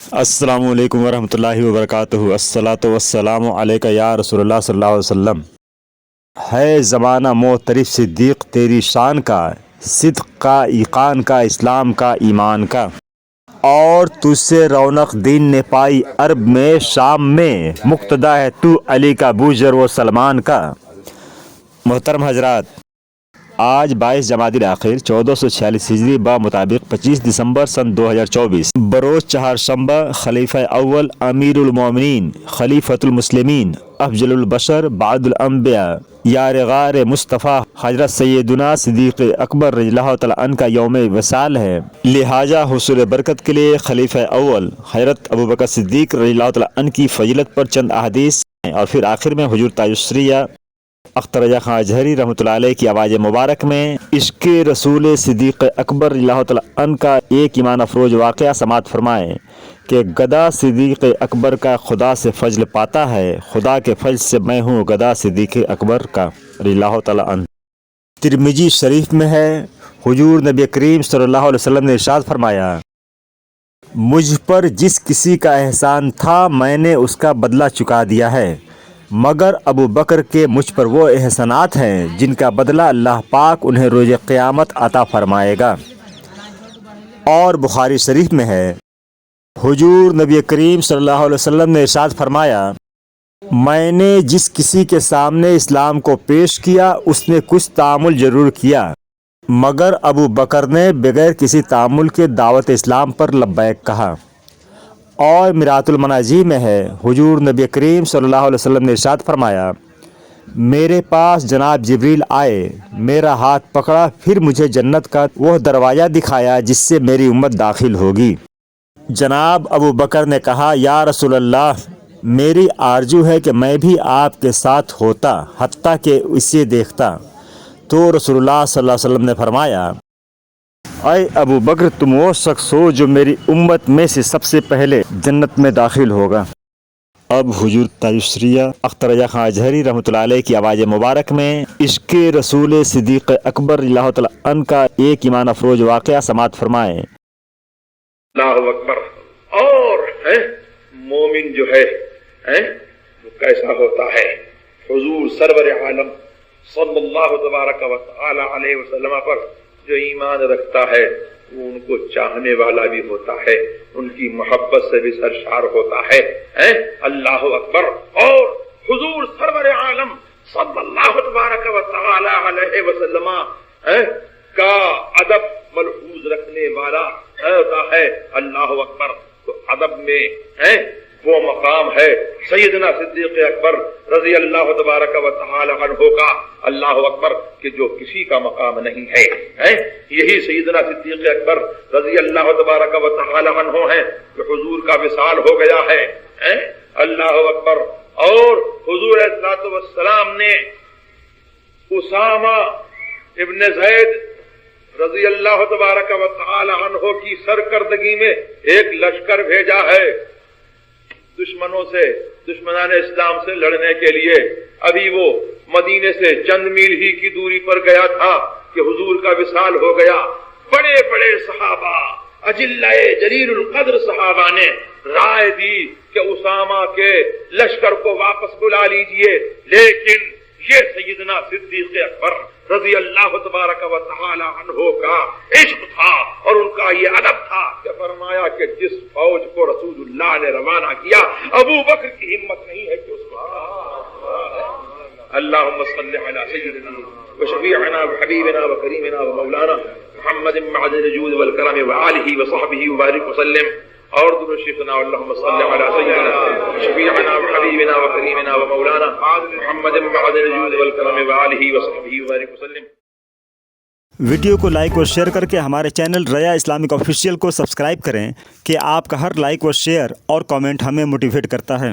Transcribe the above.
السلام علیکم ورحمۃ اللہ وبرکاتہ۔ الصلاۃ والسلام علیک یا رسول اللہ صلی اللہ علیہ وسلم۔ ہے زمانہ معترف صدیق تیری شان کا، صدق کا، ایقان کا، اسلام کا، ایمان کا، اور تجھ سے رونق دین نے پائی عرب میں شام میں، مقتدا ہے تو علی کا بوجر و سلمان کا۔ محترم حضرات، آج 22 جمادی الاخر 1446 ہجری بمطابق 25 دسمبر سن 2024 بروز چہارشنبہ، خلیفہ اول امیر المومنین، خلیفۃ المسلمین، افضل البشر بعد الانبیاء، یار غار مصطفیٰ حضرت سیدنا صدیق اکبر رضی اللہ تعالیٰ عنہ کا یوم وصال ہے، لہٰذا حصول برکت کے لیے خلیفہ اول حضرت ابوبکر صدیق رضی اللہ تعالیٰ عنہ کی فضیلت پر چند احادیث اور پھر آخر میں حضور تاج الشریعہ اختر رضا خان اجہری رحمۃ اللہ علیہ کی آواز مبارک میں عشق رسول صدیق اکبر رضی اللہ تعالیٰ عنہ کا ایک ایمان افروز واقعہ سماعت فرمائیں کہ گدا صدیق اکبر کا خدا سے فضل پاتا ہے، خدا کے فضل سے میں ہوں گدا صدیق اکبر کا رضی اللہ تعالیٰ عنہ۔ ترمذی شریف میں ہے، حضور نبی کریم صلی اللہ علیہ وسلم نے ارشاد فرمایا، مجھ پر جس کسی کا احسان تھا میں نے اس کا بدلہ چکا دیا ہے، مگر ابو بکر کے مجھ پر وہ احسانات ہیں جن کا بدلہ اللہ پاک انہیں روز قیامت عطا فرمائے گا۔ اور بخاری شریف میں ہے، حضور نبی کریم صلی اللہ علیہ وسلم نے ارشاد فرمایا، میں نے جس کسی کے سامنے اسلام کو پیش کیا اس نے کچھ تعامل ضرور کیا، مگر ابو بکر نے بغیر کسی تعامل کے دعوت اسلام پر لبیک کہا۔ اور میرات المناجی میں ہے، حضور نبی کریم صلی اللہ علیہ وسلم نے ارشاد فرمایا، میرے پاس جناب جبریل آئے، میرا ہاتھ پکڑا، پھر مجھے جنت کا وہ دروازہ دکھایا جس سے میری امت داخل ہوگی۔ جناب ابو بکر نے کہا، یا رسول اللہ، میری آرزو ہے کہ میں بھی آپ کے ساتھ ہوتا حتیٰ کہ اسے دیکھتا۔ تو رسول اللہ صلی اللہ علیہ وسلم نے فرمایا، اے ابو بکر، تم وہ شخص ہو جو میری امت میں سے سب سے پہلے جنت میں داخل ہوگا۔ اب حضور تاج الشریعہ اختر رضا خان اجہری رحمۃ اللہ علیہ کی آواز مبارک میں عشق رسول صدیق اکبر رضی اللہ تعالیٰ عنہ کا ایک ایمان افروز واقعہ سماعت فرمائیں۔ اللہ اکبر۔ اور مومن جو ہے وہ کیسا ہوتا ہے؟ حضور سرور عالم صلی اللہ تبارک و تعالی علیہ وسلم پر جو ایمان رکھتا ہے وہ ان کو چاہنے والا بھی ہوتا ہے، ان کی محبت سے بھی سرشار ہوتا ہے۔ اللہ اکبر۔ اور حضور سرور عالم صلی اللہ تبارک و تعالی علیہ وسلم کا ادب ملحوظ رکھنے والا ہوتا ہے۔ اللہ اکبر۔ تو ادب میں وہ مقام ہے سیدنا صدیق اکبر رضی اللہ تبارک و تعالی عنہ کا، اللہ اکبر، کہ جو کسی کا مقام نہیں ہے۔ یہی سیدنا صدیق اکبر رضی اللہ تبارک و تعالی عنہ ہیں کہ حضور کا وصال ہو گیا ہے۔ اللہ اکبر۔ اور حضور علیہ الصلوۃ والسلام نے اسامہ ابن زید رضی اللہ تبارک و تعالی عنہ کی سرکردگی میں ایک لشکر بھیجا ہے دشمنوں سے، دشمنان اسلام سے لڑنے کے لیے۔ ابھی وہ مدینے سے چند میل ہی کی دوری پر گیا تھا کہ حضور کا وصال ہو گیا۔ بڑے بڑے صحابہ، اجلائے جلیل القدر صحابہ نے رائے دی کہ اسامہ کے لشکر کو واپس بلا لیجئے، لیکن یہ سیدنا صدیق اکبر رضی اللہ تبارک و تعالی عنہ کا عشق تھا اور ان کا یہ ادب تھا کہ فرمایا کہ جس فوج کو رسول اللہ نے روانہ کیا ابو بکر کی ہمت نہیں ہے کہ اس کو اللہم صلی علی سیدنا وشفیعنا وحبیبنا وکریمنا ومولانا محمد معدن الجود والکرم وآلہ وصحبہ وبارک وسلم۔ اور درود شیخنا اللہم صلی علی سیدنا شفیعنا وحبیبنا وکریمنا ومولانا محمد معدن الجود والکرم وآلہ وصحبہ وبارک وسلم۔ ویڈیو کو لائک اور شیئر کر کے ہمارے چینل ریا اسلامک آفیشیل کو سبسکرائب کریں کہ آپ کا ہر لائک اور شیئر اور کامنٹ ہمیں موٹیویٹ کرتا ہے۔